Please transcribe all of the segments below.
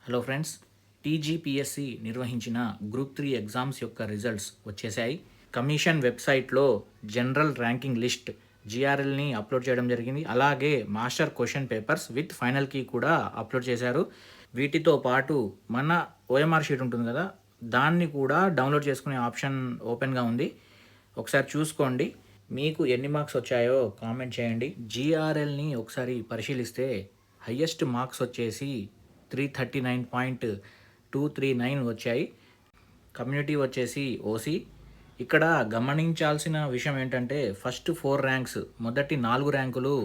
Hello friends, TGPSC నిర్వహించిన group 3 exams యొక్క results వచ్చేసాయి. కమిషన్ వెబ్సైట్లో జనరల్ ర్యాంకింగ్ లిస్ట్ జిఆర్ఎల్ని అప్లోడ్ చేయడం జరిగింది. అలాగే master question papers with final key కూడా అప్లోడ్ చేశారు. వీటితో పాటు మన ఓఎంఆర్ షీట్ ఉంటుంది కదా, దాన్ని కూడా డౌన్లోడ్ చేసుకునే ఆప్షన్ ఓపెన్గా ఉంది. ఒకసారి చూసుకోండి. మీకు ఎన్ని మార్క్స్ వచ్చాయో కామెంట్ చేయండి. జిఆర్ఎల్ని ఒకసారి పరిశీలిస్తే హయ్యెస్ట్ మార్క్స్ వచ్చేసి 339.239 వచ్చాయి. కమ్యూనిటీ వచ్చేసి ఓసీ. ఇక్కడ గమనించాల్సిన విషయం ఏంటంటే ఫస్ట్ 4 ర్యాంక్స్, మొదటి 4 ర్యాంకులు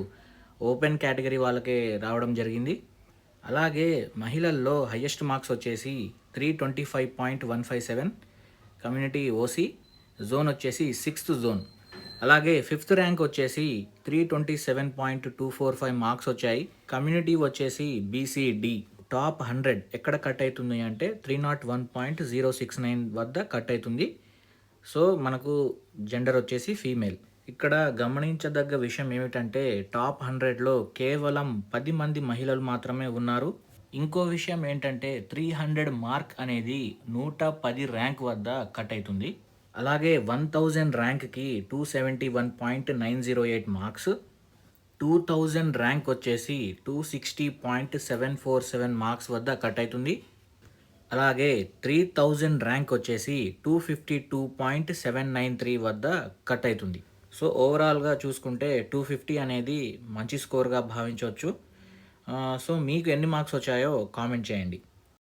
ఓపెన్ కేటగిరీ వాళ్ళకే రావడం జరిగింది. అలాగే మహిళల్లో హయ్యెస్ట్ మార్క్స్ వచ్చేసి 325.157, కమ్యూనిటీ ఓసీ. జోన్ వచ్చేసి 6th జోన్. అలాగే 5th ర్యాంక్ వచ్చేసి 327.245 మార్క్స్ వచ్చాయి. కమ్యూనిటీ వచ్చేసి బీసీడి. టాప్ 100 ఎక్కడ కట్ అవుతుంది అంటే 301.069 వద్ద కట్ అవుతుంది. సో మనకు జెండర్ వచ్చేసి ఫీమేల్. ఇక్కడ గమనించదగ్గ విషయం ఏమిటంటే టాప్ 100లో కేవలం 10 మంది మహిళలు మాత్రమే ఉన్నారు. ఇంకో విషయం ఏంటంటే 300 మార్క్ అనేది 110 ర్యాంక్ వద్ద కట్ అవుతుంది. అలాగే 1000 ర్యాంక్కి 271.908 మార్క్స్. 2000 ర్యాంక్ వచ్చేసి 260.747 మార్క్స్ వద్ద కట్ అవుతుంది. అలాగే 3000 ర్యాంక్ వచ్చేసి 252.793 వద్ద కట్ అవుతుంది. సో ఓవరాల్గా చూసుకుంటే 250 అనేది మంచి స్కోర్గా భావించవచ్చు. సో మీకు ఎన్ని మార్క్స్ వచ్చాయో కామెంట్ చేయండి.